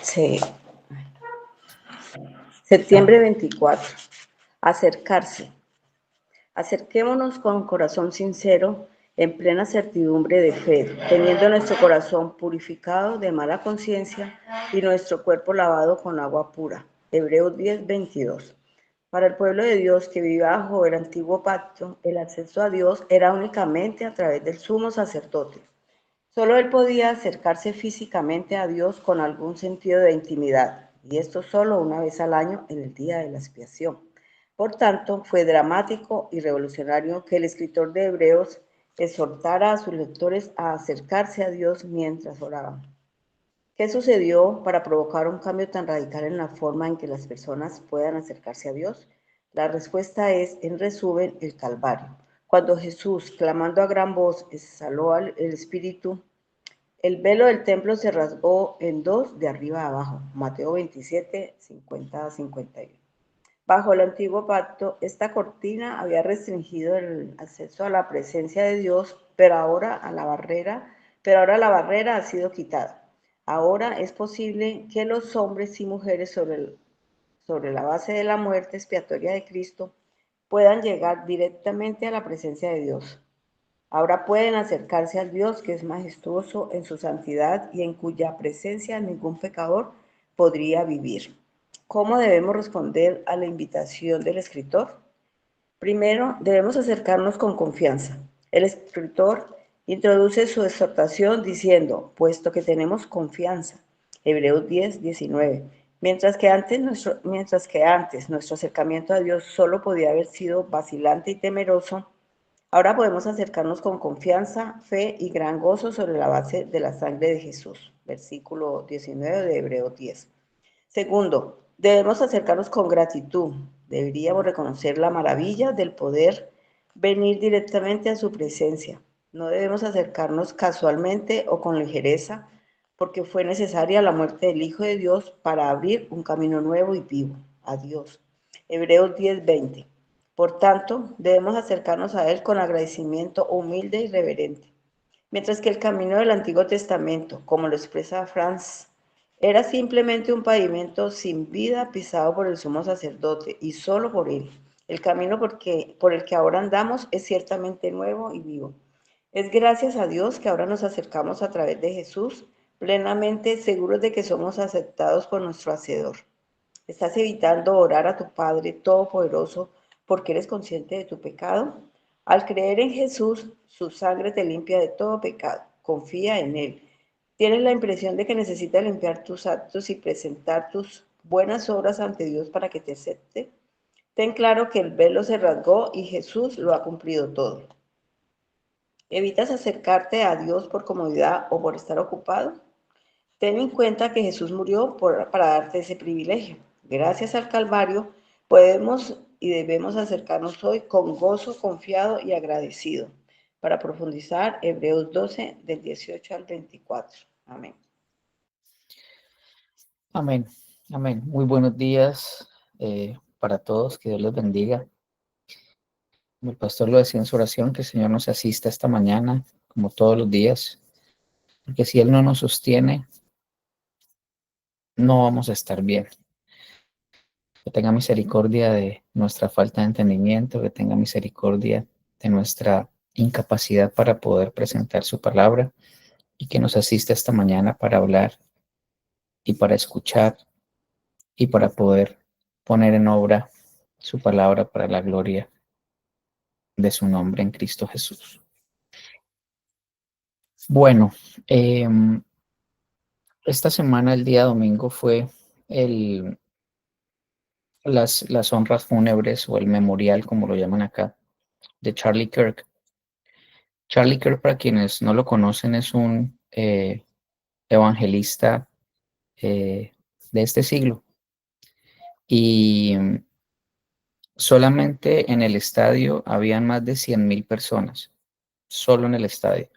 Sí. Septiembre 24. Acercarse. Acerquémonos con corazón sincero, en plena certidumbre de fe, teniendo nuestro corazón purificado de mala conciencia y nuestro cuerpo lavado con agua pura. Hebreos 10:22. Para el pueblo de Dios que vive bajo el antiguo pacto, el acceso a Dios era únicamente a través del sumo sacerdote. Solo él podía acercarse físicamente a Dios con algún sentido de intimidad, y esto solo una vez al año en el día de la expiación. Por tanto, fue dramático y revolucionario que el escritor de Hebreos exhortara a sus lectores a acercarse a Dios mientras oraban. ¿Qué sucedió para provocar un cambio tan radical en la forma en que las personas puedan acercarse a Dios? La respuesta es, en resumen, el Calvario. Cuando Jesús, clamando a gran voz, exhaló el Espíritu, el velo del templo se rasgó en dos de arriba a abajo. Mateo 27, 50-51. Bajo el antiguo pacto, esta cortina había restringido el acceso a la presencia de Dios, pero ahora la barrera ha sido quitada. Ahora es posible que los hombres y mujeres sobre la base de la muerte expiatoria de Cristo puedan llegar directamente a la presencia de Dios. Ahora pueden acercarse al Dios que es majestuoso en su santidad y en cuya presencia ningún pecador podría vivir. ¿Cómo debemos responder a la invitación del escritor? Primero, debemos acercarnos con confianza. El escritor introduce su exhortación diciendo, puesto que tenemos confianza, Hebreos 10:19, mientras que antes nuestro acercamiento a Dios solo podía haber sido vacilante y temeroso, ahora podemos acercarnos con confianza, fe y gran gozo sobre la base de la sangre de Jesús. Versículo 19 de Hebreos 10. Segundo, debemos acercarnos con gratitud. Deberíamos reconocer la maravilla del poder venir directamente a su presencia. No debemos acercarnos casualmente o con ligereza, porque fue necesaria la muerte del Hijo de Dios para abrir un camino nuevo y vivo a Dios. Hebreos 10:20. Por tanto, debemos acercarnos a Él con agradecimiento humilde y reverente. Mientras que el camino del Antiguo Testamento, como lo expresa Franz, era simplemente un pavimento sin vida pisado por el sumo sacerdote y solo por él. El camino por el que ahora andamos es ciertamente nuevo y vivo. Es gracias a Dios que ahora nos acercamos a través de Jesús, plenamente seguros de que somos aceptados por nuestro Hacedor. ¿Estás evitando orar a tu Padre Todopoderoso porque eres consciente de tu pecado? Al creer en Jesús, su sangre te limpia de todo pecado. Confía en Él. ¿Tienes la impresión de que necesitas limpiar tus actos y presentar tus buenas obras ante Dios para que te acepte? Ten claro que el velo se rasgó y Jesús lo ha cumplido todo. ¿Evitas acercarte a Dios por comodidad o por estar ocupado? Ten en cuenta que Jesús murió para darte ese privilegio. Gracias al Calvario podemos y debemos acercarnos hoy con gozo, confiado y agradecido. Para profundizar, Hebreos 12, del 18 al 24. Amén. Amén, amén. Muy buenos días para todos, que Dios les bendiga. Como el pastor lo decía en su oración, que el Señor nos asista esta mañana, como todos los días, porque si Él no nos sostiene, no vamos a estar bien. Que tenga misericordia de nuestra falta de entendimiento, que tenga misericordia de nuestra incapacidad para poder presentar su palabra y que nos asista esta mañana para hablar y para escuchar y para poder poner en obra su palabra para la gloria de su nombre en Cristo Jesús. Bueno, esta semana, el día domingo, fue las honras fúnebres o el memorial, como lo llaman acá, de Charlie Kirk. Charlie Kirk, para quienes no lo conocen, es un evangelista de este siglo. Y solamente en el estadio habían más de 100,000 personas, solo en el estadio.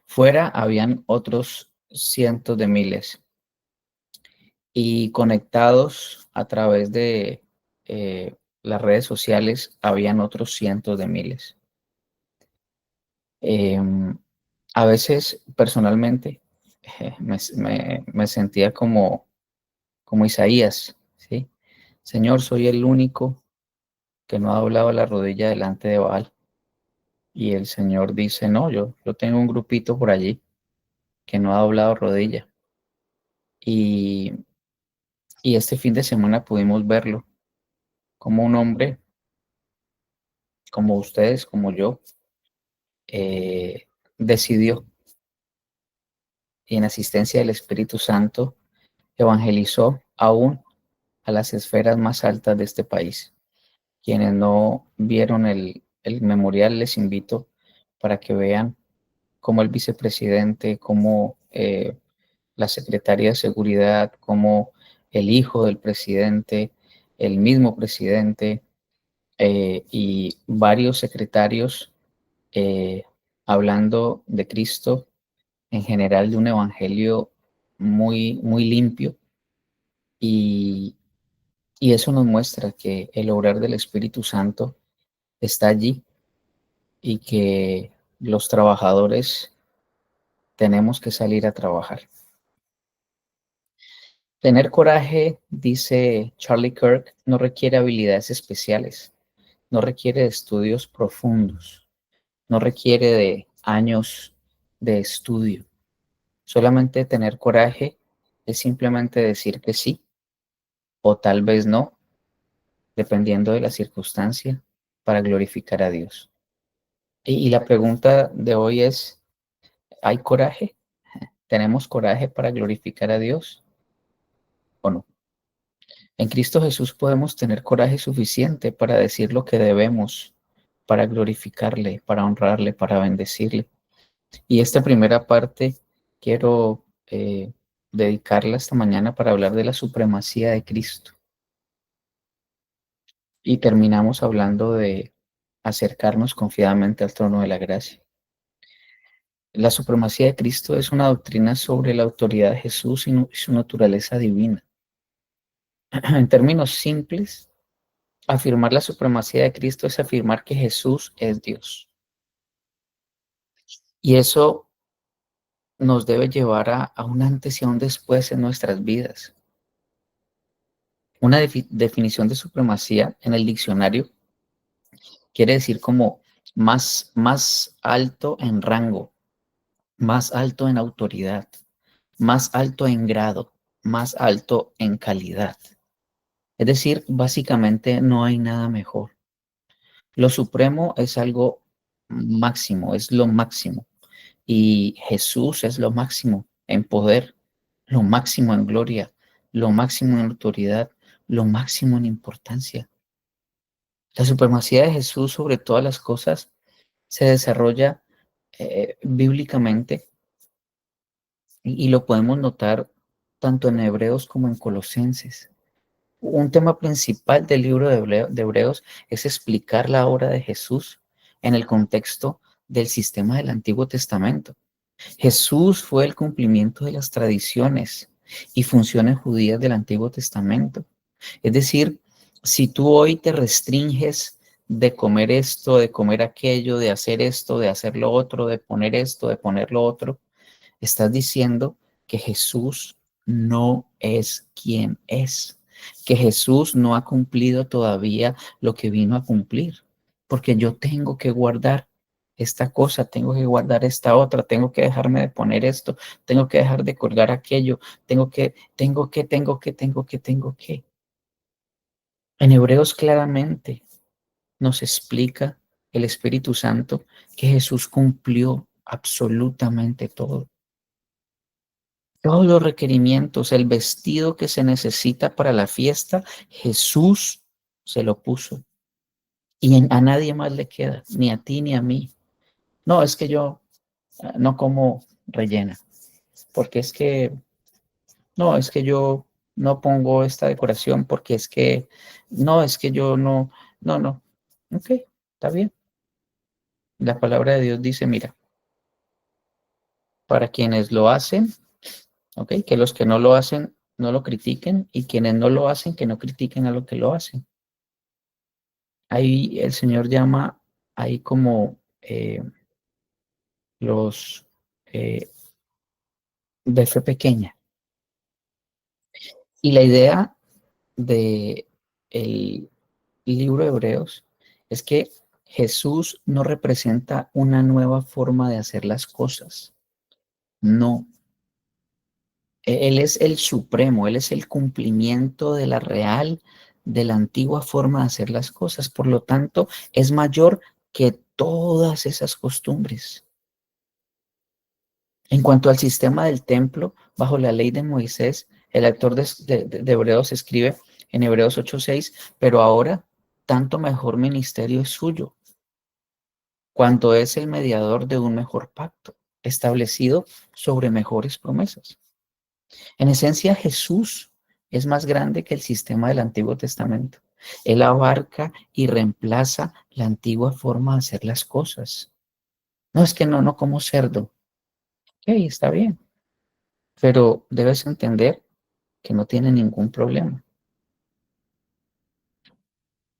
Fuera habían otros cientos de miles y conectados a través de las redes sociales habían otros cientos de miles. A veces, personalmente, me sentía como Isaías, ¿sí? Señor, soy el único que no ha doblado la rodilla delante de Baal. Y el Señor dice, no, yo tengo un grupito por allí que no ha doblado rodilla. Y, y este fin de semana pudimos verlo, como un hombre, como ustedes, como yo, decidió, y en asistencia del Espíritu Santo, evangelizó aún a las esferas más altas de este país. Quienes no vieron el memorial, les invito para que vean cómo el vicepresidente, cómo la secretaria de Seguridad, cómo el hijo del presidente, el mismo presidente y varios secretarios eh, hablando de Cristo, en general de un evangelio muy limpio, y, y eso nos muestra que el obrar del Espíritu Santo está allí y que los trabajadores tenemos que salir a trabajar. Tener coraje, dice Charlie Kirk, no requiere habilidades especiales, no requiere de estudios profundos, no requiere de años de estudio. Solamente tener coraje es simplemente decir que sí o tal vez no, dependiendo de la circunstancia, para glorificar a Dios. Y la pregunta de hoy es, ¿hay coraje? ¿Tenemos coraje para glorificar a Dios o no? En Cristo Jesús podemos tener coraje suficiente para decir lo que debemos, para glorificarle, para honrarle, para bendecirle. Y esta primera parte quiero dedicarla esta mañana para hablar de la supremacía de Cristo. Y terminamos hablando de acercarnos confiadamente al trono de la gracia. La supremacía de Cristo es una doctrina sobre la autoridad de Jesús y su naturaleza divina. En términos simples, afirmar la supremacía de Cristo es afirmar que Jesús es Dios. Y eso nos debe llevar a un antes y a un después en nuestras vidas. Una definición de supremacía en el diccionario quiere decir como más alto en rango, más alto en autoridad, más alto en grado, más alto en calidad. Es decir, básicamente no hay nada mejor. Lo supremo es algo máximo, es lo máximo. Y Jesús es lo máximo en poder, lo máximo en gloria, lo máximo en autoridad, lo máximo en importancia. La supremacía de Jesús sobre todas las cosas se desarrolla bíblicamente y lo podemos notar tanto en Hebreos como en Colosenses. Un tema principal del libro de Hebreos es explicar la obra de Jesús en el contexto del sistema del Antiguo Testamento. Jesús fue el cumplimiento de las tradiciones y funciones judías del Antiguo Testamento. Es decir, si tú hoy te restringes de comer esto, de comer aquello, de hacer esto, de hacer lo otro, de poner esto, de poner lo otro, estás diciendo que Jesús no es quien es, que Jesús no ha cumplido todavía lo que vino a cumplir, porque yo tengo que guardar esta cosa, tengo que guardar esta otra, tengo que dejarme de poner esto, tengo que dejar de colgar aquello, tengo que. En Hebreos claramente nos explica el Espíritu Santo que Jesús cumplió absolutamente todo. Todos los requerimientos, el vestido que se necesita para la fiesta, Jesús se lo puso. Y a nadie más le queda, ni a ti ni a mí. No, es que yo no como rellena, porque es que, no, es que yo no pongo esta decoración, porque es que, no, es que yo no, no, no. Ok, está bien. La palabra de Dios dice, mira, para quienes lo hacen, ok, que los que no lo hacen no lo critiquen y quienes no lo hacen que no critiquen a los que lo hacen. Ahí el Señor llama, ahí como los, eh, de fe pequeña. Y la idea de el libro de Hebreos es que Jesús no representa una nueva forma de hacer las cosas. No. Él es el supremo, Él es el cumplimiento de la real, de la antigua forma de hacer las cosas. Por lo tanto, es mayor que todas esas costumbres. En cuanto al sistema del templo, bajo la ley de Moisés, el autor de Hebreos escribe en Hebreos 8:6, pero ahora tanto mejor ministerio es suyo, cuanto es el mediador de un mejor pacto, establecido sobre mejores promesas. En esencia, Jesús es más grande que el sistema del Antiguo Testamento. Él abarca y reemplaza la antigua forma de hacer las cosas. No es que no como cerdo. Ok, está bien, pero debes entender que no tiene ningún problema.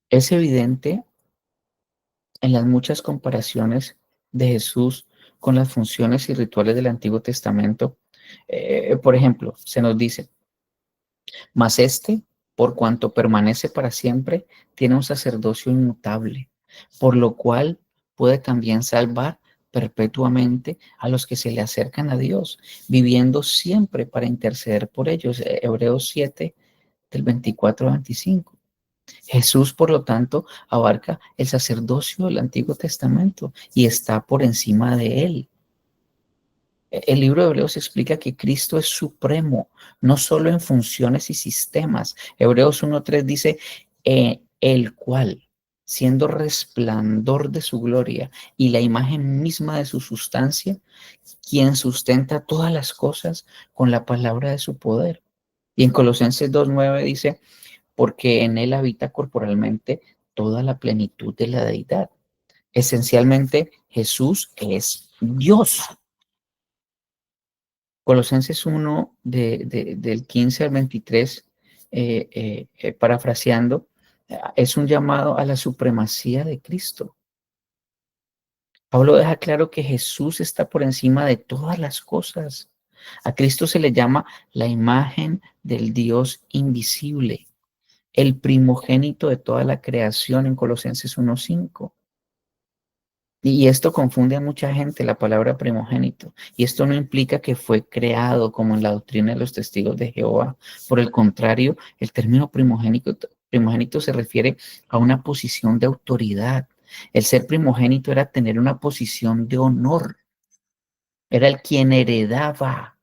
Es evidente en las muchas comparaciones de Jesús con las funciones y rituales del Antiguo Testamento. Por ejemplo, se nos dice, mas este, por cuanto permanece para siempre, tiene un sacerdocio inmutable, por lo cual puede también salvar perpetuamente a los que se le acercan a Dios, viviendo siempre para interceder por ellos. Hebreos 7, del 24 al 25. Jesús, por lo tanto, abarca el sacerdocio del Antiguo Testamento y está por encima de él. El libro de Hebreos explica que Cristo es supremo, no solo en funciones y sistemas. Hebreos 1:3 dice, el cual, siendo resplandor de su gloria y la imagen misma de su sustancia, quien sustenta todas las cosas con la palabra de su poder. Y en Colosenses 2:9 dice, porque en él habita corporalmente toda la plenitud de la deidad. Esencialmente, Jesús es Dios. Colosenses 1, del 15 al 23, parafraseando, es un llamado a la supremacía de Cristo. Pablo deja claro que Jesús está por encima de todas las cosas. A Cristo se le llama la imagen del Dios invisible, el primogénito de toda la creación en Colosenses 1:5. Y esto confunde a mucha gente, la palabra primogénito. Y esto no implica que fue creado como en la doctrina de los testigos de Jehová. Por el contrario, el término primogénito se refiere a una posición de autoridad. El ser primogénito era tener una posición de honor. Era el quien heredaba.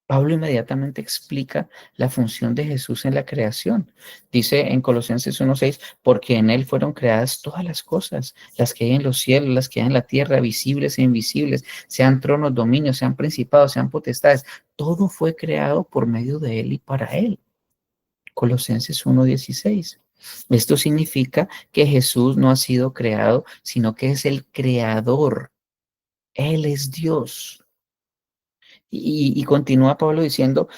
Pablo inmediatamente explica la función de Jesús en la creación. Dice en Colosenses 1:6, porque en él fueron creadas todas las cosas, las que hay en los cielos, las que hay en la tierra, visibles e invisibles, sean tronos, dominios, sean principados, sean potestades. Todo fue creado por medio de él y para él. Colosenses 1:16. Esto significa que Jesús no ha sido creado, sino que es el creador. Él es Dios. Y continúa Pablo diciendo,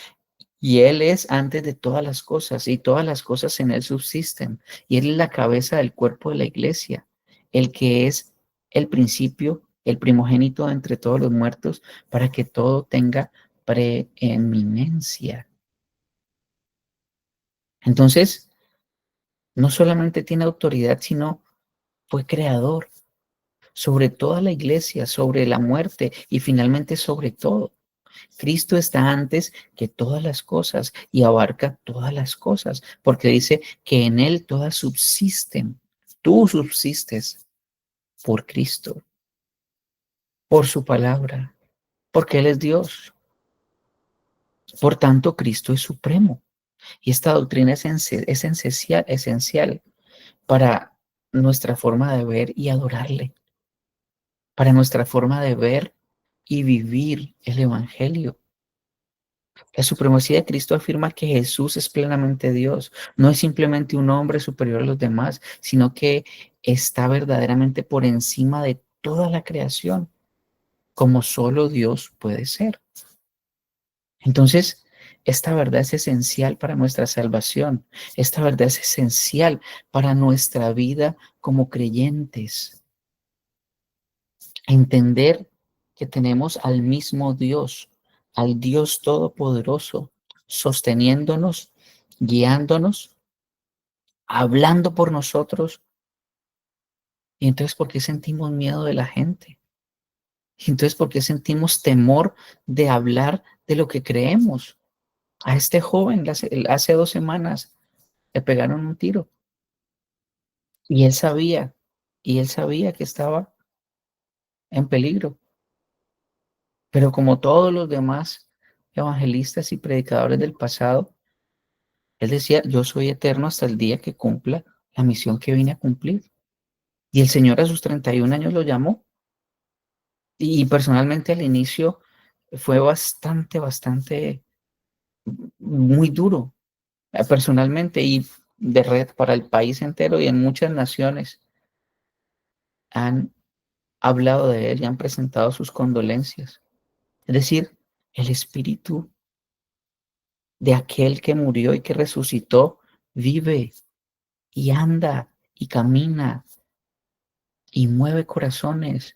y Él es antes de todas las cosas, y todas las cosas en Él subsisten. Y Él es la cabeza del cuerpo de la iglesia, el que es el principio, el primogénito entre todos los muertos, para que todo tenga preeminencia. Entonces, no solamente tiene autoridad, sino fue creador sobre toda la iglesia, sobre la muerte y finalmente sobre todo. Cristo está antes que todas las cosas y abarca todas las cosas, porque dice que en Él todas subsisten. Tú subsistes por Cristo, por su palabra, porque Él es Dios. Por tanto, Cristo es supremo. Y esta doctrina es esencial para nuestra forma de ver y adorarle, para nuestra forma de ver y vivir el Evangelio. La supremacía de Cristo afirma que Jesús es plenamente Dios. No es simplemente un hombre superior a los demás, sino que está verdaderamente por encima de toda la creación, como solo Dios puede ser. Entonces, esta verdad es esencial para nuestra salvación. Esta verdad es esencial para nuestra vida como creyentes. Entender que tenemos al mismo Dios, al Dios Todopoderoso, sosteniéndonos, guiándonos, hablando por nosotros. Y entonces, ¿por qué sentimos miedo de la gente? Y entonces, ¿por qué sentimos temor de hablar de lo que creemos? A este joven hace 2 semanas le pegaron un tiro y él sabía que estaba en peligro, pero como todos los demás evangelistas y predicadores del pasado, él decía, yo soy eterno hasta el día que cumpla la misión que vine a cumplir. Y el Señor a sus 31 años lo llamó. Y personalmente al inicio fue bastante, muy duro, personalmente y de red para el país entero y en muchas naciones han hablado de él y han presentado sus condolencias. Es decir, el espíritu de aquel que murió y que resucitó vive y anda y camina y mueve corazones.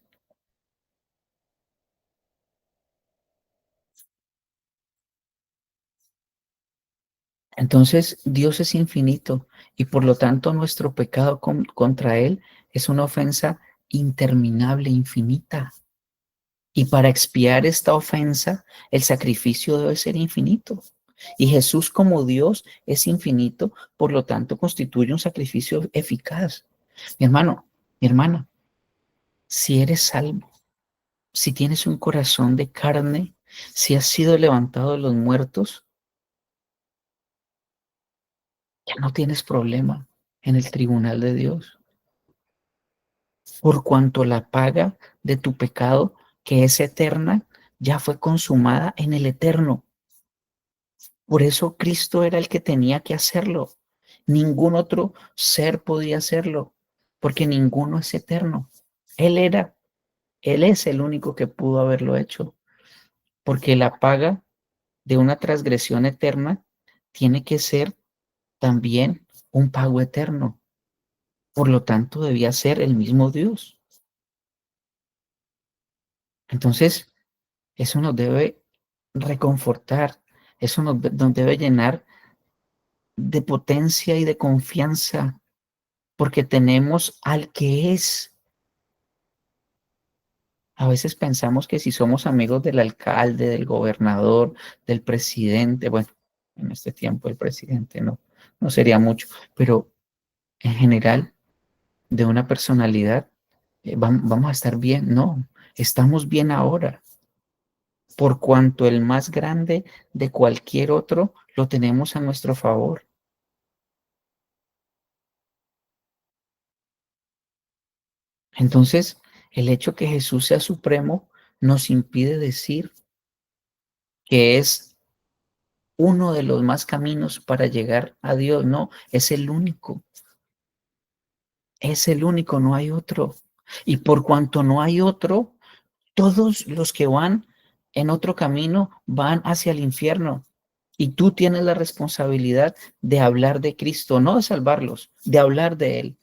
Entonces, Dios es infinito y por lo tanto nuestro pecado contra Él es una ofensa interminable, infinita. Y para expiar esta ofensa, el sacrificio debe ser infinito. Y Jesús como Dios es infinito, por lo tanto constituye un sacrificio eficaz. Mi hermano, mi hermana, si eres salvo, si tienes un corazón de carne, si has sido levantado de los muertos, ya no tienes problema en el tribunal de Dios, por cuanto la paga de tu pecado, que es eterna, ya fue consumada en el eterno. Por eso Cristo era el que tenía que hacerlo. Ningún otro ser podía hacerlo, porque ninguno es eterno. Él era, Él es el único que pudo haberlo hecho, porque la paga de una transgresión eterna tiene que ser también un pago eterno. Por lo tanto, debía ser el mismo Dios. Entonces, eso nos debe reconfortar, eso nos debe llenar de potencia y de confianza, porque tenemos al que es. A veces pensamos que si somos amigos del alcalde, del gobernador, del presidente, bueno, en este tiempo el presidente no sería mucho, pero en general de una personalidad, vamos a estar bien. No, estamos bien ahora, por cuanto el más grande de cualquier otro lo tenemos a nuestro favor. Entonces, el hecho que Jesús sea supremo nos impide decir que es uno de los más caminos para llegar a Dios. No, es el único, no hay otro. Y por cuanto no hay otro, todos los que van en otro camino van hacia el infierno. Y tú tienes la responsabilidad de hablar de Cristo, no de salvarlos, de hablar de Él,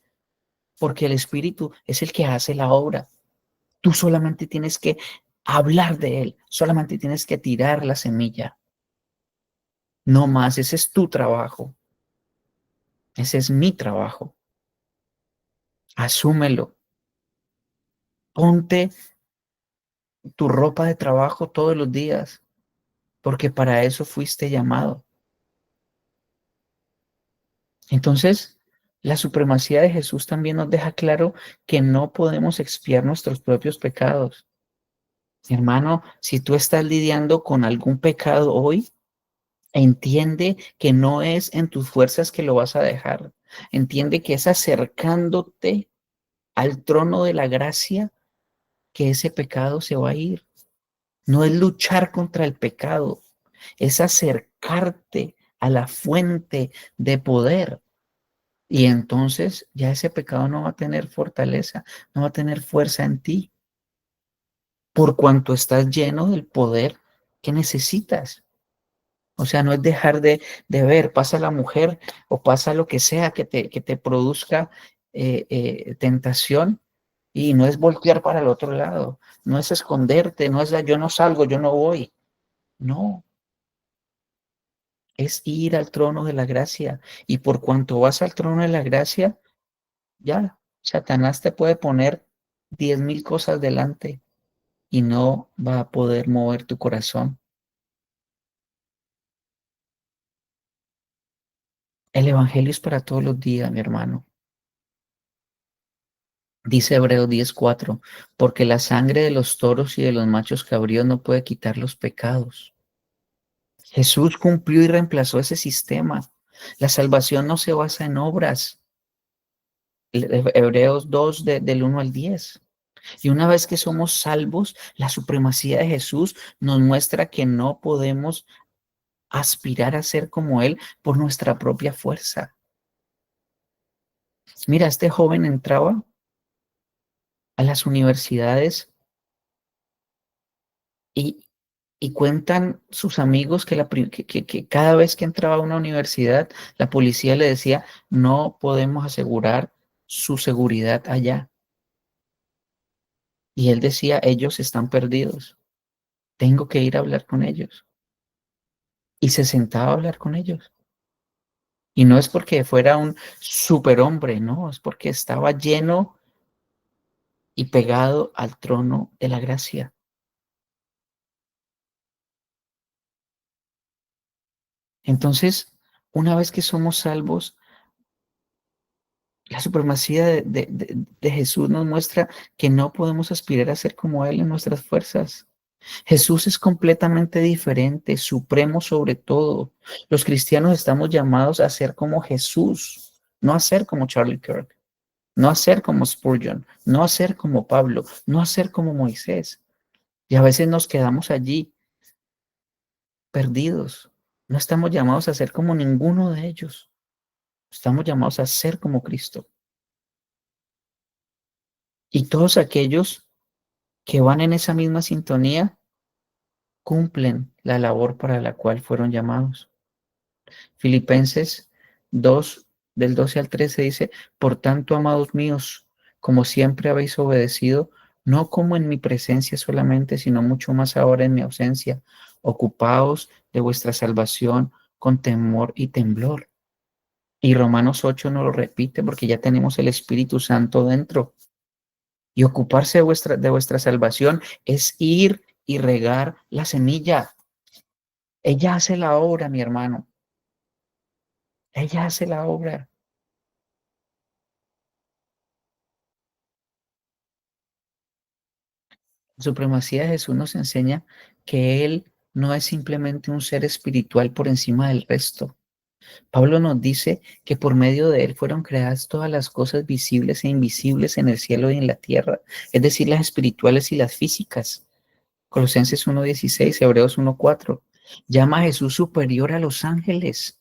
porque el Espíritu es el que hace la obra. Tú solamente tienes que hablar de Él, solamente tienes que tirar la semilla. No más, ese es tu trabajo, ese es mi trabajo. Asúmelo. Ponte tu ropa de trabajo todos los días, porque para eso fuiste llamado. Entonces, la supremacía de Jesús también nos deja claro que no podemos expiar nuestros propios pecados. Hermano, si tú estás lidiando con algún pecado hoy, entiende que no es en tus fuerzas que lo vas a dejar. Entiende que es acercándote al trono de la gracia que ese pecado se va a ir. No es luchar contra el pecado, es acercarte a la fuente de poder. Y entonces ya ese pecado no va a tener fortaleza, no va a tener fuerza en ti, por cuanto estás lleno del poder que necesitas. O sea, no es dejar de ver, pasa la mujer o pasa lo que sea que te produzca tentación Y no es voltear para el otro lado, no es esconderte, no es yo no salgo, yo no voy. No, es ir al trono de la gracia. Y por cuanto vas al trono de la gracia, ya, Satanás te puede poner 10,000 cosas delante y no va a poder mover tu corazón. El evangelio es para todos los días, mi hermano. Dice Hebreos 10:4, porque la sangre de los toros y de los machos cabríos no puede quitar los pecados. Jesús cumplió y reemplazó ese sistema. La salvación no se basa en obras. Hebreos 2 del 1 al 10. Y una vez que somos salvos, la supremacía de Jesús nos muestra que no podemos aspirar a ser como Él por nuestra propia fuerza. Mira, este joven entraba a las universidades y, y cuentan sus amigos que cada vez que entraba a una universidad, la policía le decía, no podemos asegurar su seguridad allá. Y él decía, ellos están perdidos, tengo que ir a hablar con ellos. Y se sentaba a hablar con ellos. Y no es porque fuera un superhombre, no, es porque estaba lleno y pegado al trono de la gracia. Entonces, una vez que somos salvos, la supremacía de Jesús nos muestra que no podemos aspirar a ser como Él en nuestras fuerzas. Jesús es completamente diferente, supremo sobre todo. Los cristianos estamos llamados a ser como Jesús, no a ser como Charlie Kirk, no a ser como Spurgeon, no a ser como Pablo, no a ser como Moisés. Y a veces nos quedamos allí perdidos. No estamos llamados a ser como ninguno de ellos. Estamos llamados a ser como Cristo. Y todos aquellos que van en esa misma sintonía cumplen la labor para la cual fueron llamados. Filipenses 2, del 12 al 13 dice, por tanto, amados míos, como siempre habéis obedecido, no como en mi presencia solamente, sino mucho más ahora en mi ausencia, ocupaos de vuestra salvación con temor y temblor. Y Romanos 8 nos lo repite porque ya tenemos el Espíritu Santo dentro. Y ocuparse de vuestra salvación es ir y regar la semilla. Ella hace la obra, mi hermano. Ella hace la obra. La supremacía de Jesús nos enseña que Él no es simplemente un ser espiritual por encima del resto. Pablo nos dice que por medio de Él fueron creadas todas las cosas visibles e invisibles en el cielo y en la tierra, es decir, las espirituales y las físicas. Colosenses 1:16, Hebreos 1:4. Llama a Jesús superior a los ángeles.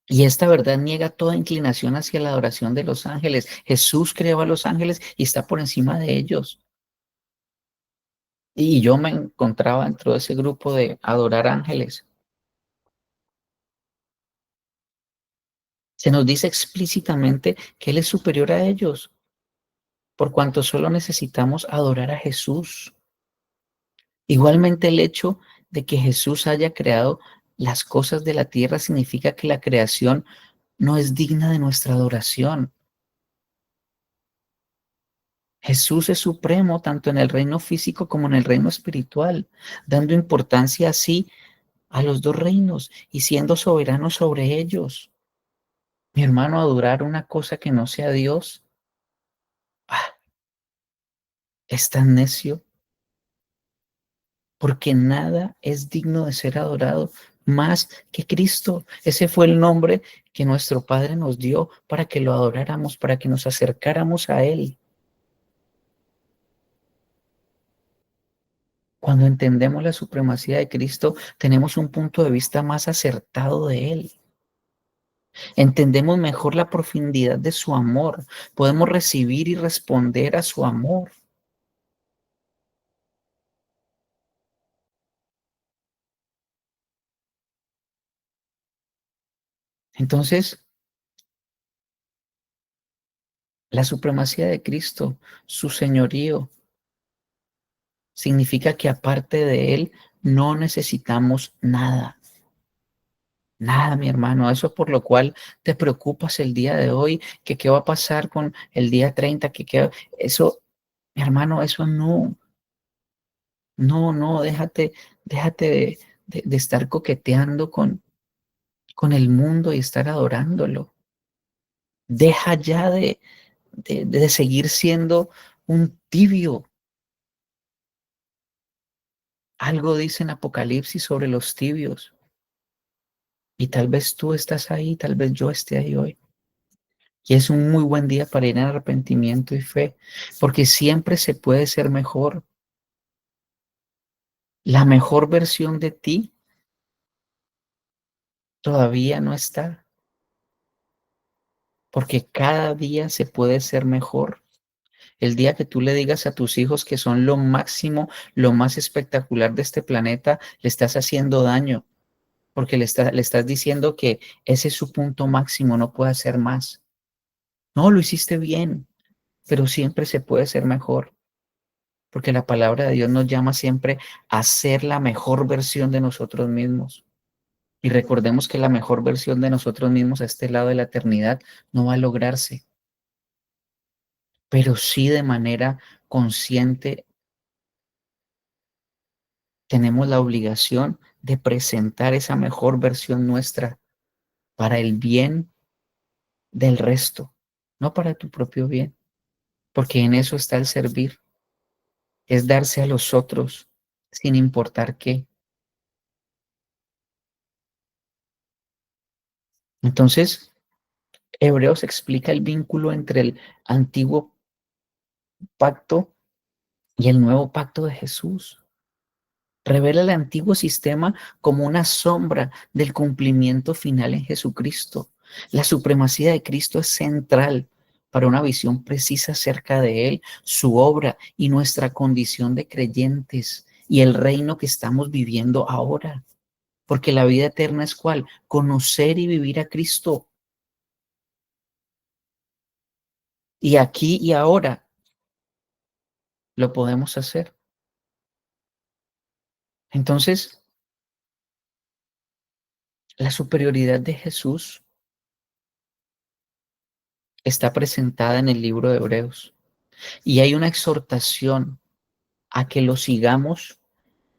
Y esta verdad niega toda inclinación hacia la adoración de los ángeles. Jesús creó a los ángeles y está por encima de ellos. Y yo me encontraba dentro de ese grupo de adorar ángeles. Se nos dice explícitamente que Él es superior a ellos, por cuanto solo necesitamos adorar a Jesús. Igualmente el hecho de que Jesús haya creado las cosas de la tierra significa que la creación no es digna de nuestra adoración. Jesús es supremo tanto en el reino físico como en el reino espiritual, dando importancia así a los dos reinos y siendo soberano sobre ellos. Mi hermano, adorar una cosa que no sea Dios, ah, es tan necio, porque nada es digno de ser adorado más que Cristo. Ese fue el nombre que nuestro Padre nos dio para que lo adoráramos, para que nos acercáramos a Él. Cuando entendemos la supremacía de Cristo, tenemos un punto de vista más acertado de Él. Entendemos mejor la profundidad de su amor. Podemos recibir y responder a su amor. Entonces, La supremacía de Cristo, su señorío, significa que aparte de Él no necesitamos nada. Nada, mi hermano. Eso por lo cual te preocupas el día de hoy, que qué va a pasar con el día 30, eso, mi hermano, eso no, no, déjate de estar coqueteando con el mundo y estar adorándolo. Deja ya de seguir siendo un tibio. Algo dice en Apocalipsis sobre los tibios. Y tal vez tú estás ahí, tal vez yo esté ahí hoy. Y es un muy buen día para ir en arrepentimiento y fe, porque siempre se puede ser mejor. La mejor versión de ti todavía no está, porque cada día se puede ser mejor. El día que tú le digas a tus hijos que son lo máximo, lo más espectacular de este planeta, le estás haciendo daño, porque le estás diciendo que ese es su punto máximo, no puede hacer más. No, lo hiciste bien, pero siempre se puede ser mejor, porque la palabra de Dios nos llama siempre a ser la mejor versión de nosotros mismos. Y recordemos que la mejor versión de nosotros mismos a este lado de la eternidad no va a lograrse, pero sí de manera consciente tenemos la obligación de presentar esa mejor versión nuestra para el bien del resto, no para tu propio bien, porque en eso está el servir, es darse a los otros sin importar qué. Entonces, Hebreos explica el vínculo entre el antiguo pacto y el nuevo pacto de Jesús. Revela el antiguo sistema como una sombra del cumplimiento final en Jesucristo. La supremacía de Cristo es central para una visión precisa acerca de Él, su obra y nuestra condición de creyentes y el reino que estamos viviendo ahora. Porque la vida eterna es ¿cuál? Conocer y vivir a Cristo. Y aquí y ahora lo podemos hacer. Entonces, la superioridad de Jesús está presentada en el libro de Hebreos. Y hay una exhortación a que lo sigamos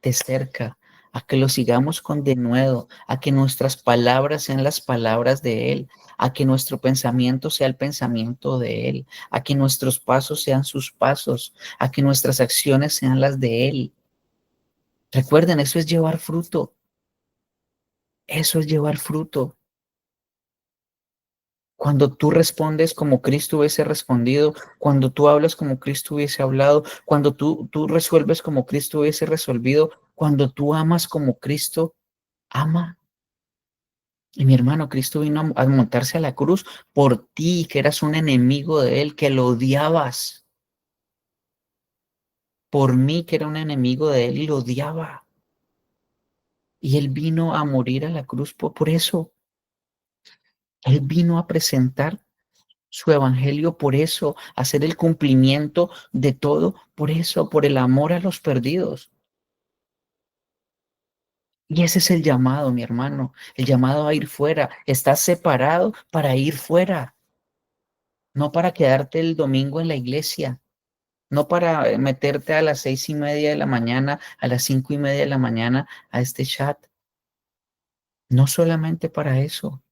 de cerca, a que lo sigamos con denuedo, a que nuestras palabras sean las palabras de Él, a que nuestro pensamiento sea el pensamiento de Él, a que nuestros pasos sean sus pasos, a que nuestras acciones sean las de Él. Recuerden, eso es llevar fruto. Eso es llevar fruto. Cuando tú respondes como Cristo hubiese respondido, cuando tú hablas como Cristo hubiese hablado, cuando tú resuelves como Cristo hubiese resolvido, cuando tú amas como Cristo ama. Y mi hermano, Cristo vino a montarse a la cruz por ti, que eras un enemigo de Él, que lo odiabas. Por mí, que era un enemigo de Él y lo odiaba. Y Él vino a morir a la cruz por eso. Él vino a presentar su evangelio por eso, hacer el cumplimiento de todo por eso, por el amor a los perdidos. Y ese es el llamado, mi hermano, el llamado a ir fuera. Estás separado para ir fuera, no para quedarte el domingo en la iglesia, no para meterte a las 6:30 de la mañana, a las 5:30 de la mañana a este chat. No solamente para eso,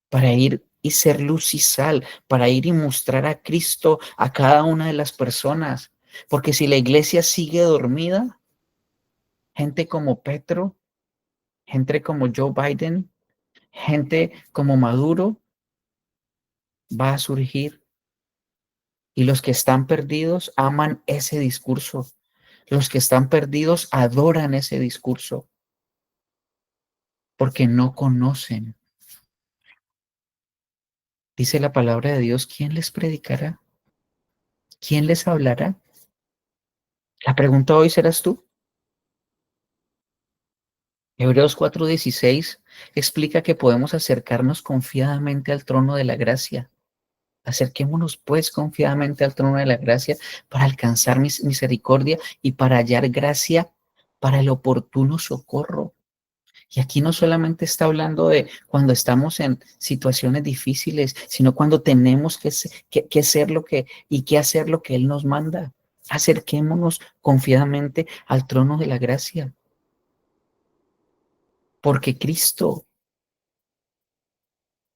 para ir y ser luz y sal, para ir y mostrar a Cristo a cada una de las personas. Porque si la iglesia sigue dormida, gente como Petro, gente como Joe Biden, gente como Maduro va a surgir. Y los que están perdidos aman ese discurso. Los que están perdidos adoran ese discurso porque no conocen. Dice la palabra de Dios, ¿quién les predicará? ¿Quién les hablará? La pregunta hoy serás tú. Hebreos 4:16 explica que podemos acercarnos confiadamente al trono de la gracia Acerquémonos pues confiadamente al trono de la gracia para alcanzar misericordia y para hallar gracia para el oportuno socorro. Y aquí no solamente está hablando de cuando estamos en situaciones difíciles, sino cuando tenemos que ser lo que y que hacer lo que Él nos manda. Acerquémonos confiadamente al trono de la gracia, porque Cristo,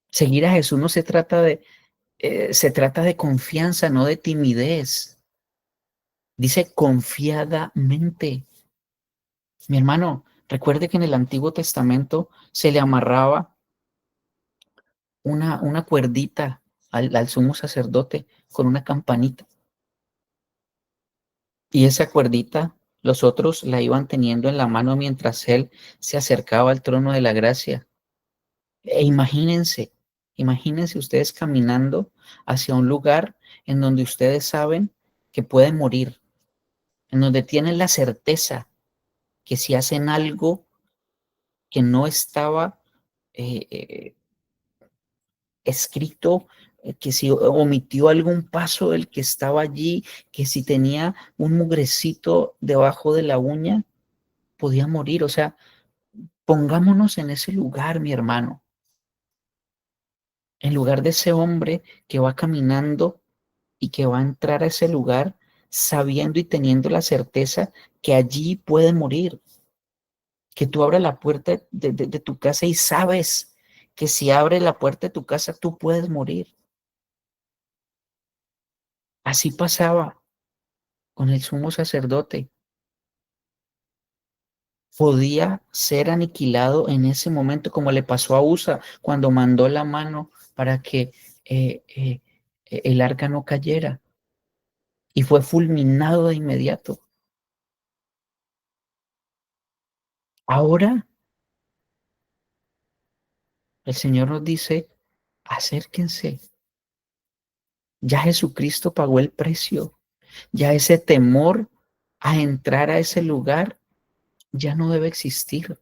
seguir a Jesús no se trata de confianza, no de timidez. Dice confiadamente. Mi hermano, recuerde que en el Antiguo Testamento se le amarraba una cuerdita al sumo sacerdote con una campanita. Y esa cuerdita los otros la iban teniendo en la mano mientras él se acercaba al trono de la gracia. E imagínense ustedes caminando hacia un lugar en donde ustedes saben que pueden morir, en donde tienen la certeza que si hacen algo que no estaba escrito, que si omitió algún paso del que estaba allí, que si tenía un mugrecito debajo de la uña, podía morir. O sea, pongámonos en ese lugar, mi hermano, en lugar de ese hombre que va caminando y que va a entrar a ese lugar sabiendo y teniendo la certeza que allí puede morir, que tú abres la puerta de tu casa y sabes que si abres la puerta de tu casa tú puedes morir. Así pasaba con el sumo sacerdote. Podía ser aniquilado en ese momento, como le pasó a Usa cuando mandó la mano para que el arca no cayera y fue fulminado de inmediato. Ahora el Señor nos dice, acérquense. Ya Jesucristo pagó el precio. Ya ese temor a entrar a ese lugar ya no debe existir.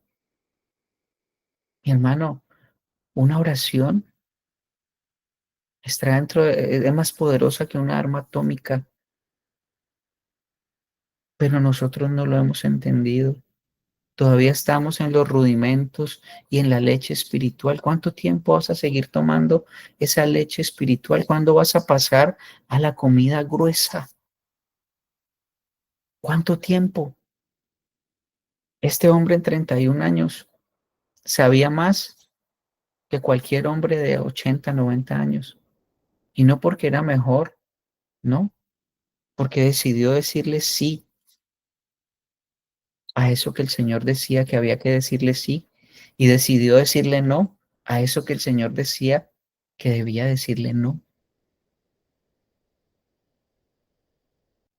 Mi hermano, una oración está es más poderosa que una arma atómica, pero nosotros no lo hemos entendido. Todavía estamos en los rudimentos y en la leche espiritual. ¿Cuánto tiempo vas a seguir tomando esa leche espiritual? ¿Cuándo vas a pasar a la comida gruesa? ¿Cuánto tiempo? Este hombre en 31 años sabía más que cualquier hombre de 80, 90 años. Y no porque era mejor, no, porque decidió decirle sí a eso que el Señor decía que había que decirle sí, y decidió decirle no a eso que el Señor decía que debía decirle no.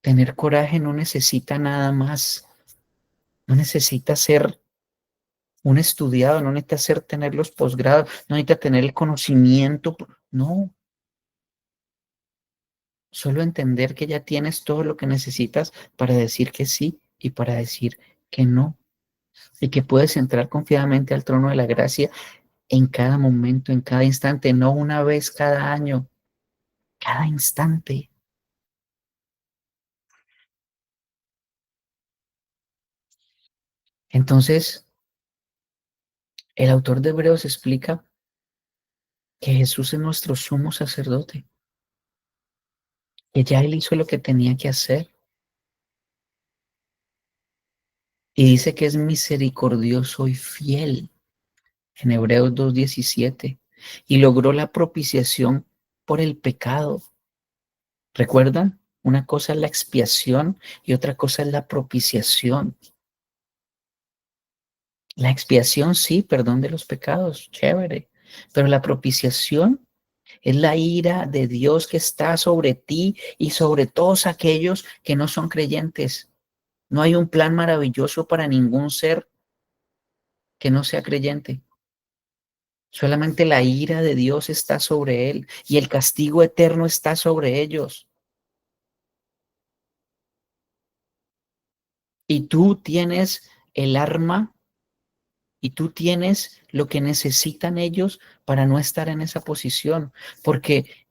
Tener coraje no necesita nada más, no necesita ser un estudiado, no necesita ser tener los posgrados, no necesita tener el conocimiento, no, solo entender que ya tienes todo lo que necesitas para decir que sí y para decir que no, y que puedes entrar confiadamente al trono de la gracia en cada momento, en cada instante, no una vez cada año, cada instante. Entonces, el autor de Hebreos explica que Jesús es nuestro sumo sacerdote, que ya él hizo lo que tenía que hacer. Y dice que es misericordioso y fiel en Hebreos 2:17 y logró la propiciación por el pecado. ¿Recuerdan? Una cosa es la expiación y otra cosa es la propiciación. La expiación, sí, perdón de los pecados, chévere, pero la propiciación es la ira de Dios que está sobre ti y sobre todos aquellos que no son creyentes. No hay un plan maravilloso para ningún ser que no sea creyente. Solamente la ira de Dios está sobre él y el castigo eterno está sobre ellos. Y tú tienes el arma y tú tienes lo que necesitan ellos para no estar en esa posición, porque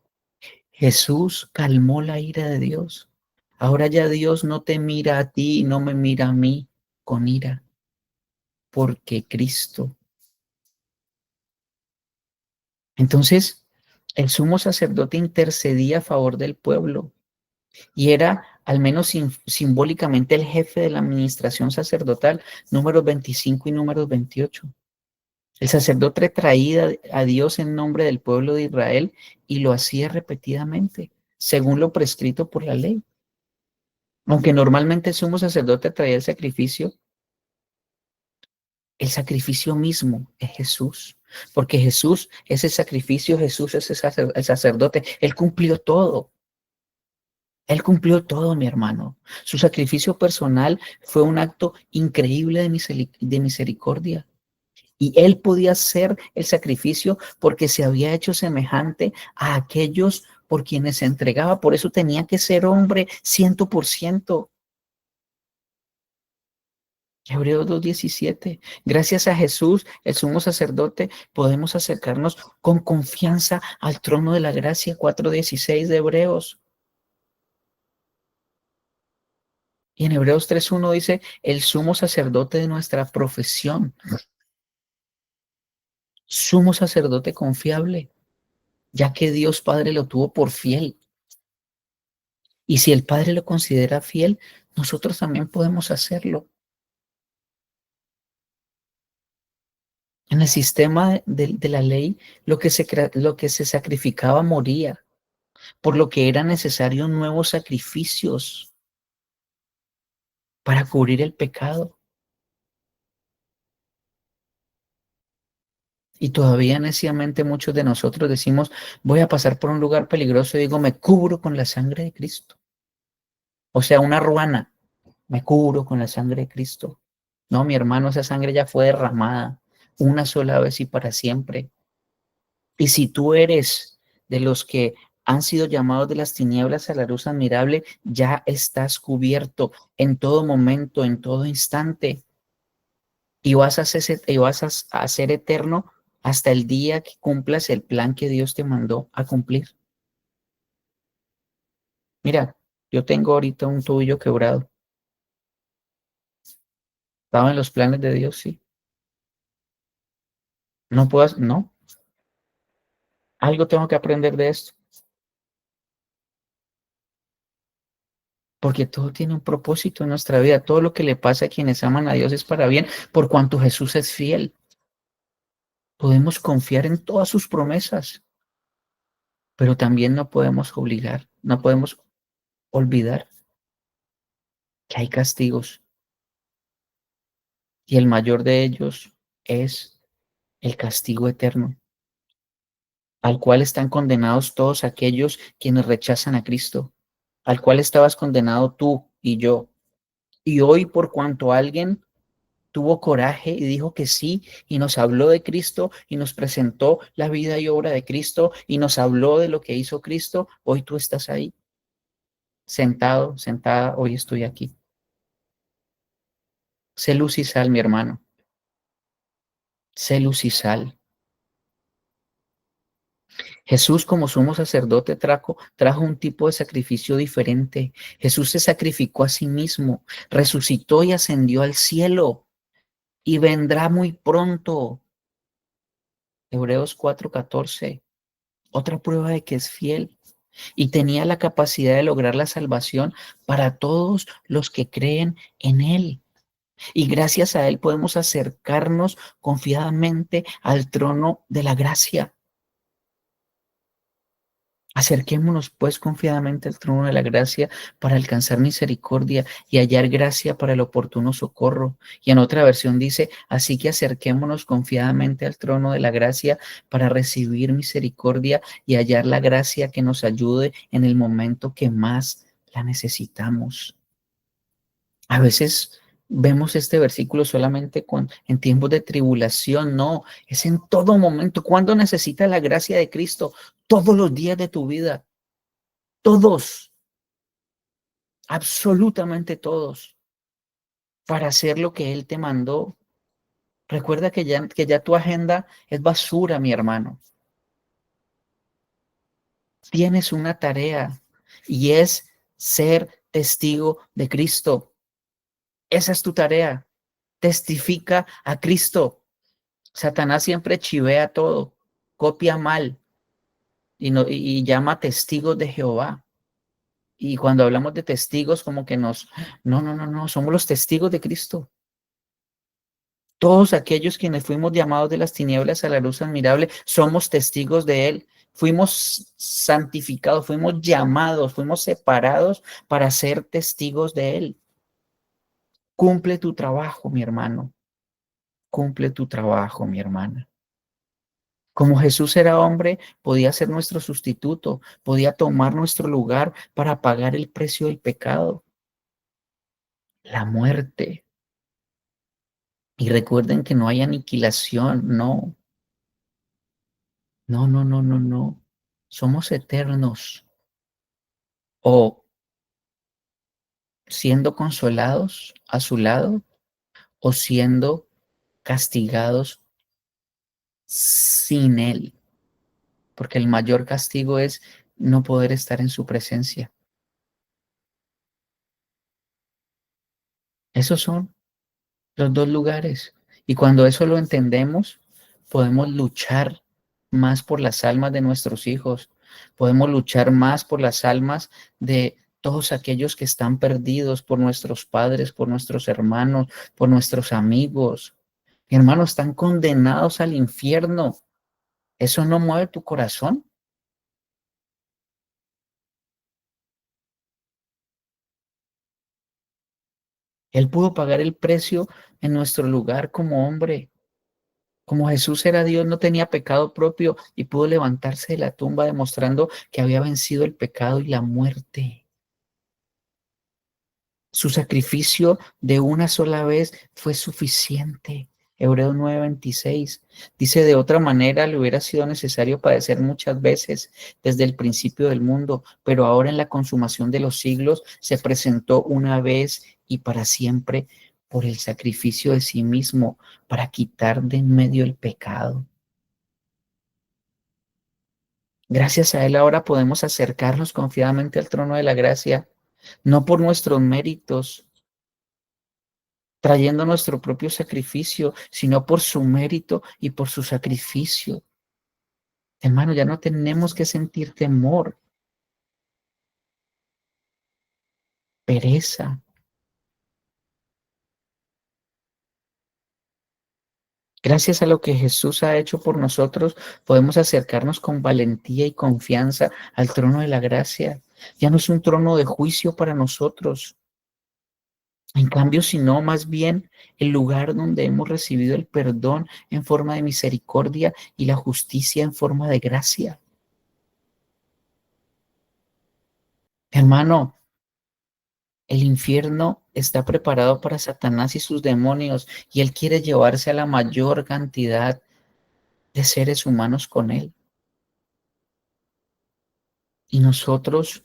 Jesús calmó la ira de Dios. Ahora ya Dios no te mira a ti y no me mira a mí con ira, porque Cristo. Entonces, el sumo sacerdote intercedía a favor del pueblo y era al menos simbólicamente el jefe de la administración sacerdotal, números 25 y números 28. El sacerdote traía a Dios en nombre del pueblo de Israel y lo hacía repetidamente, según lo prescrito por la ley. Aunque normalmente el sumo sacerdote traía el sacrificio mismo es Jesús, porque Jesús es el sacrificio, Jesús es el sacerdote, Él cumplió todo. Él cumplió todo, mi hermano. Su sacrificio personal fue un acto increíble de misericordia. Y él podía hacer el sacrificio porque se había hecho semejante a aquellos por quienes se entregaba. Por eso tenía que ser hombre 100%. Hebreos 2:17. Gracias a Jesús, el sumo sacerdote, podemos acercarnos con confianza al trono de la gracia. 4:16 de Hebreos. Y en Hebreos 3:1 dice, el sumo sacerdote de nuestra profesión, sumo sacerdote confiable, ya que Dios Padre lo tuvo por fiel. Y si el Padre lo considera fiel, nosotros también podemos hacerlo. En el sistema de la ley, lo que se sacrificaba moría, por lo que eran necesarios nuevos sacrificios para cubrir el pecado. Y todavía neciamente muchos de nosotros decimos, voy a pasar por un lugar peligroso y digo, me cubro con la sangre de Cristo. O sea, una ruana, me cubro con la sangre de Cristo. No, mi hermano, esa sangre ya fue derramada una sola vez y para siempre. Y si tú eres de los que han sido llamados de las tinieblas a la luz admirable, ya estás cubierto en todo momento, en todo instante. Y vas a ser eterno hasta el día que cumplas el plan que Dios te mandó a cumplir. Mira, yo tengo ahorita un tobillo quebrado. Estaba en los planes de Dios, sí. No puedo, no. Algo tengo que aprender de esto. Porque todo tiene un propósito en nuestra vida. Todo lo que le pasa a quienes aman a Dios es para bien, por cuanto Jesús es fiel. Podemos confiar en todas sus promesas, pero también no podemos obligar, no podemos olvidar que hay castigos y el mayor de ellos es el castigo eterno, al cual están condenados todos aquellos quienes rechazan a Cristo, al cual estabas condenado tú y yo. Y hoy, por cuanto alguien tuvo coraje y dijo que sí, y nos habló de Cristo y nos presentó la vida y obra de Cristo y nos habló de lo que hizo Cristo, hoy tú estás ahí, sentado, sentada, hoy estoy aquí. Sé luz y sal, mi hermano, sé luz y sal. Jesús, como sumo sacerdote, trajo un tipo de sacrificio diferente. Jesús se sacrificó a sí mismo, resucitó y ascendió al cielo y vendrá muy pronto. Hebreos 4:14, otra prueba de que es fiel. Y tenía la capacidad de lograr la salvación para todos los que creen en Él. Y gracias a Él podemos acercarnos confiadamente al trono de la gracia. Acerquémonos pues confiadamente al trono de la gracia para alcanzar misericordia y hallar gracia para el oportuno socorro. Y en otra versión dice, así que acerquémonos confiadamente al trono de la gracia para recibir misericordia y hallar la gracia que nos ayude en el momento que más la necesitamos. A veces vemos este versículo solamente en tiempos de tribulación. No, es en todo momento. ¿Cuándo necesitas la gracia de Cristo? Todos los días de tu vida. Todos, absolutamente todos, para hacer lo que Él te mandó. Recuerda que ya tu agenda es basura, mi hermano. tienes una tarea y es ser testigo de Cristo. Esa es tu tarea. Testifica a Cristo. Satanás siempre chivea todo, copia mal y llama testigos de Jehová. Y cuando hablamos de testigos, como que no, somos los testigos de Cristo. Todos aquellos quienes fuimos llamados de las tinieblas a la luz admirable, somos testigos de Él. Fuimos santificados, fuimos llamados, fuimos separados para ser testigos de Él. Cumple tu trabajo, mi hermano. Cumple tu trabajo, mi hermana. Como Jesús era hombre, podía ser nuestro sustituto, podía tomar nuestro lugar para pagar el precio del pecado, la muerte. Y recuerden que no hay aniquilación, no, no. Somos eternos o siendo consolados a su lado o siendo castigados sin Él, porque el mayor castigo es no poder estar en su presencia. Esos son los dos lugares. Y cuando eso lo entendemos, podemos luchar más por las almas de nuestros hijos, podemos luchar más por las almas de todos aquellos que están perdidos, por nuestros padres, por nuestros hermanos, por nuestros amigos. Mi hermano, están condenados al infierno. ¿Eso no mueve tu corazón? Él pudo pagar el precio en nuestro lugar como hombre. Como Jesús era Dios, no tenía pecado propio y pudo levantarse de la tumba demostrando que había vencido el pecado y la muerte. Su sacrificio de una sola vez fue suficiente. Hebreos 9:26 dice: de otra manera le hubiera sido necesario padecer muchas veces desde el principio del mundo, pero ahora en la consumación de los siglos se presentó una vez y para siempre por el sacrificio de sí mismo para quitar de en medio el pecado. Gracias a Él ahora podemos acercarnos confiadamente al trono de la gracia, no por nuestros méritos, trayendo nuestro propio sacrificio, sino por su mérito y por su sacrificio. Hermano, ya no tenemos que sentir temor, pereza. Gracias a lo que Jesús ha hecho por nosotros, podemos acercarnos con valentía y confianza al trono de la gracia. Ya no es un trono de juicio para nosotros. En cambio, sino más bien el lugar donde hemos recibido el perdón en forma de misericordia y la justicia en forma de gracia. Hermano, el infierno está preparado para Satanás y sus demonios y él quiere llevarse a la mayor cantidad de seres humanos con él. Y nosotros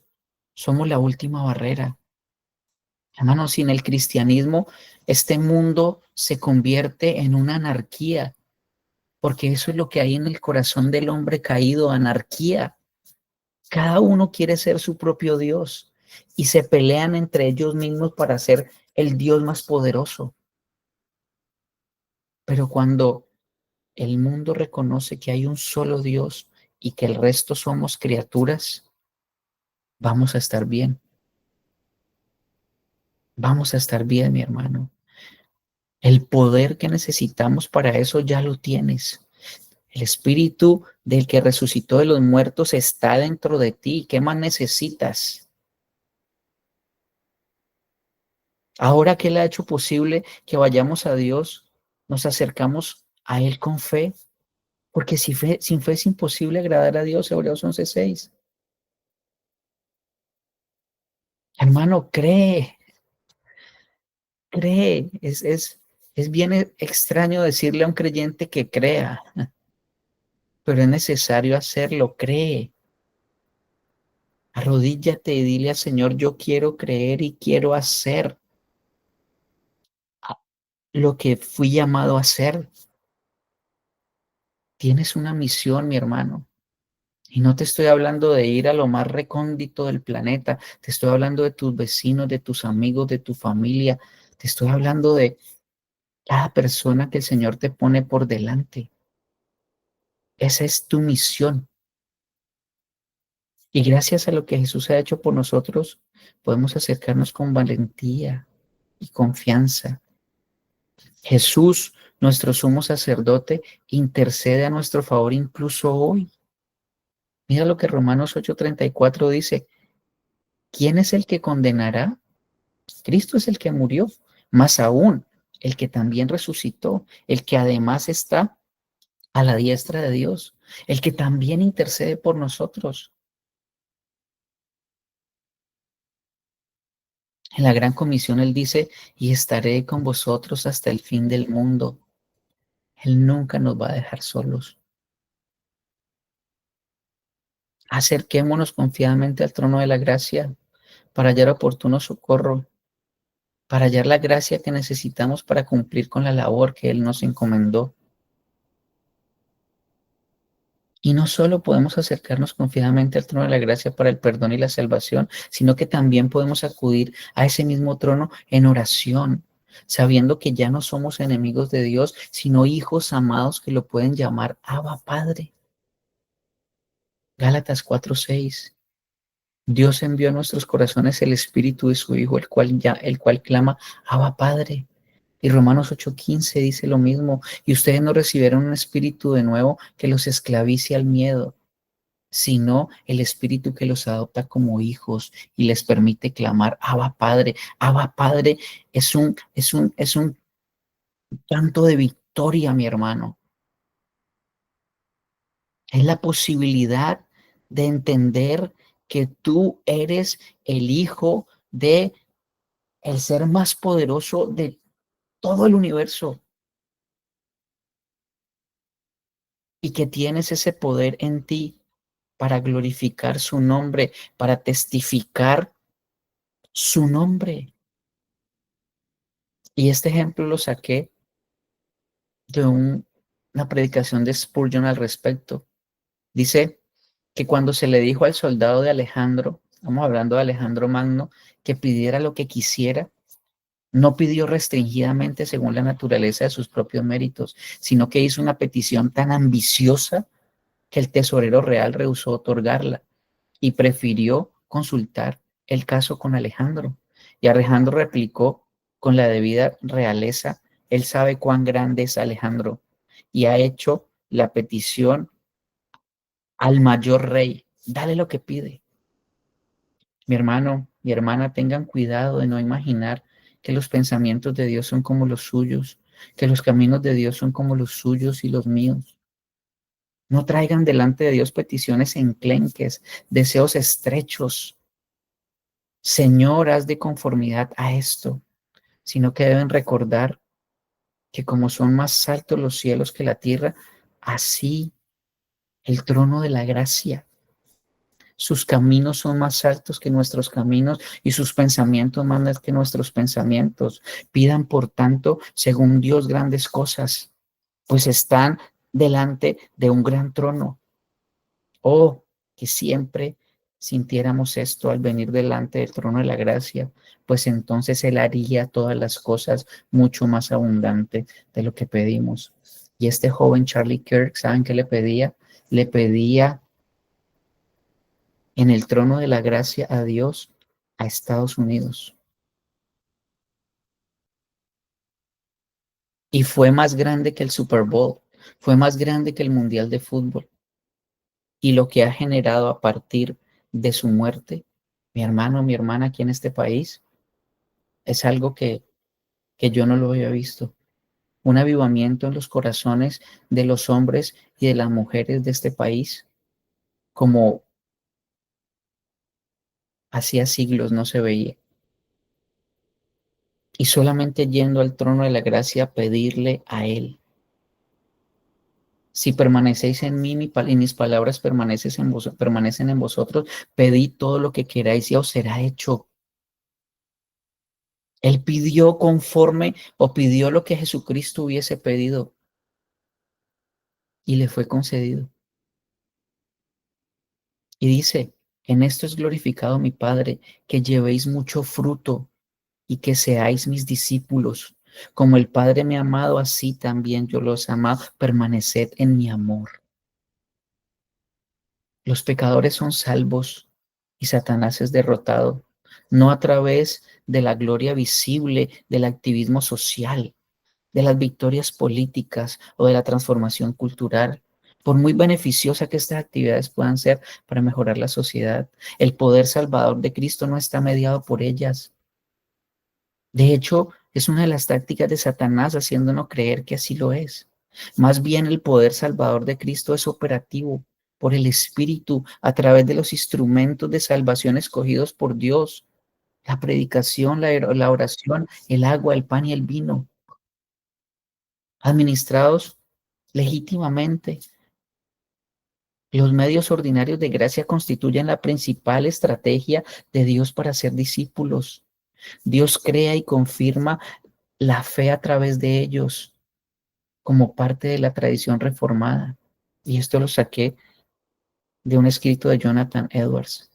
somos la última barrera. Hermano, sin el cristianismo, este mundo se convierte en una anarquía, porque eso es lo que hay en el corazón del hombre caído, anarquía. Cada uno quiere ser su propio Dios y se pelean entre ellos mismos para ser el Dios más poderoso. Pero cuando el mundo reconoce que hay un solo Dios y que el resto somos criaturas, vamos a estar bien. Vamos a estar bien, mi hermano. El poder que necesitamos para eso ya lo tienes. El espíritu del que resucitó de los muertos está dentro de ti. ¿Qué más necesitas? Ahora que Él ha hecho posible que vayamos a Dios, nos acercamos a Él con fe, porque sin fe es imposible agradar a Dios, Hebreos 11:6. Hermano, cree. Es bien extraño decirle a un creyente que crea, pero es necesario hacerlo, cree. Arrodíllate y dile al Señor: yo quiero creer y quiero hacer lo que fui llamado a hacer. Tienes una misión, mi hermano. Y no te estoy hablando de ir a lo más recóndito del planeta, te estoy hablando de tus vecinos, de tus amigos, de tu familia, te estoy hablando de cada persona que el Señor te pone por delante. Esa es tu misión. Y gracias a lo que Jesús ha hecho por nosotros, podemos acercarnos con valentía y confianza. Jesús, nuestro sumo sacerdote, intercede a nuestro favor incluso hoy. Mira lo que Romanos 8:34 dice. ¿Quién es el que condenará? Cristo es el que murió, más aún, el que también resucitó, el que además está a la diestra de Dios, el que también intercede por nosotros. En la gran comisión Él dice, y estaré con vosotros hasta el fin del mundo. Él nunca nos va a dejar solos. Acerquémonos confiadamente al trono de la gracia para hallar oportuno socorro, para hallar la gracia que necesitamos para cumplir con la labor que Él nos encomendó. Y no solo podemos acercarnos confiadamente al trono de la gracia para el perdón y la salvación, sino que también podemos acudir a ese mismo trono en oración, sabiendo que ya no somos enemigos de Dios, sino hijos amados que lo pueden llamar Abba Padre. Gálatas 4:6. Dios envió a nuestros corazones el Espíritu de su Hijo, el cual clama Abba Padre. Y Romanos 8:15 dice lo mismo. Y ustedes no recibieron un espíritu de nuevo que los esclavice al miedo, sino el Espíritu que los adopta como hijos y les permite clamar Abba Padre. Abba Padre es un canto de victoria, mi hermano. Es la posibilidad de entender que tú eres el hijo de el ser más poderoso de todo el universo y que tienes ese poder en ti para glorificar su nombre, para testificar su nombre. Y este ejemplo lo saqué de una predicación de Spurgeon al respecto. Dice que cuando se le dijo al soldado de Alejandro, estamos hablando de Alejandro Magno, que pidiera lo que quisiera, no pidió restringidamente según la naturaleza de sus propios méritos, sino que hizo una petición tan ambiciosa que el tesorero real rehusó otorgarla y prefirió consultar el caso con Alejandro. Y Alejandro replicó con la debida realeza, él sabe cuán grande es Alejandro y ha hecho la petición al mayor rey, dale lo que pide. Mi hermano, mi hermana, tengan cuidado de no imaginar que los pensamientos de Dios son como los suyos, que los caminos de Dios son como los suyos y los míos. No traigan delante de Dios peticiones enclenques, deseos estrechos, señoras de conformidad a esto, sino que deben recordar que como son más altos los cielos que la tierra, así el trono de la gracia. Sus caminos son más altos que nuestros caminos y sus pensamientos más altos que nuestros pensamientos. Pidan, por tanto, según Dios, grandes cosas, pues están delante de un gran trono. Oh, que siempre sintiéramos esto al venir delante del trono de la gracia, pues entonces Él haría todas las cosas mucho más abundante de lo que pedimos. Y este joven Charlie Kirk, ¿saben qué le pedía? Le pedía en el trono de la gracia a Dios, a Estados Unidos. Y fue más grande que el Super Bowl, fue más grande que el Mundial de Fútbol. Y lo que ha generado a partir de su muerte, mi hermano, mi hermana aquí en este país, es algo que yo no lo había visto. Un avivamiento en los corazones de los hombres y de las mujeres de este país, como hacía siglos no se veía. Y solamente yendo al trono de la gracia a pedirle a Él. Si permanecéis en mí y mis palabras permanecen en vosotros, pedid todo lo que queráis y os será hecho. Él pidió conforme o pidió lo que Jesucristo hubiese pedido y le fue concedido. Y dice, en esto es glorificado mi Padre, que llevéis mucho fruto y que seáis mis discípulos. Como el Padre me ha amado, así también yo los he amado. Permaneced en mi amor. Los pecadores son salvos y Satanás es derrotado, no a través de la gloria visible del activismo social, de las victorias políticas o de la transformación cultural. Por muy beneficiosa que estas actividades puedan ser para mejorar la sociedad, el poder salvador de Cristo no está mediado por ellas. De hecho, es una de las tácticas de Satanás haciéndonos creer que así lo es. Más bien el poder salvador de Cristo es operativo por el Espíritu a través de los instrumentos de salvación escogidos por Dios, la predicación, la oración, el agua, el pan y el vino, administrados legítimamente. Los medios ordinarios de gracia constituyen la principal estrategia de Dios para ser discípulos. Dios crea y confirma la fe a través de ellos como parte de la tradición reformada. Y esto lo saqué de un escrito de Jonathan Edwards,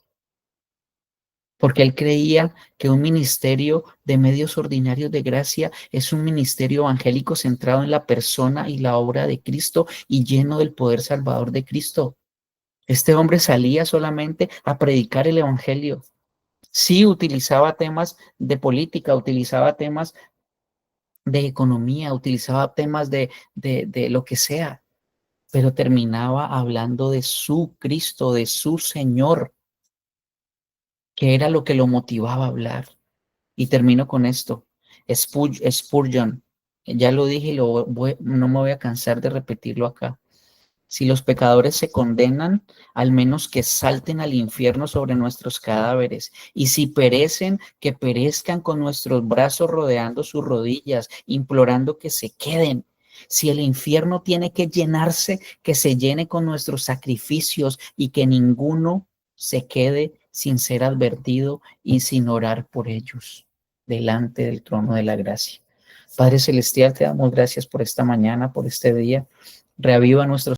porque él creía que un ministerio de medios ordinarios de gracia es un ministerio evangélico centrado en la persona y la obra de Cristo y lleno del poder salvador de Cristo. Este hombre salía solamente a predicar el evangelio. Sí, utilizaba temas de política, utilizaba temas de economía, utilizaba temas de lo que sea, pero terminaba hablando de su Cristo, de su Señor, que era lo que lo motivaba a hablar. Y termino con esto. Spurgeon, ya lo dije y no me voy a cansar de repetirlo acá. Si los pecadores se condenan, al menos que salten al infierno sobre nuestros cadáveres. Y si perecen, que perezcan con nuestros brazos rodeando sus rodillas, implorando que se queden. Si el infierno tiene que llenarse, que se llene con nuestros sacrificios y que ninguno se quede sin ser advertido y sin orar por ellos delante del trono de la gracia. Padre Celestial, te damos gracias por esta mañana, por este día. Reaviva nuestros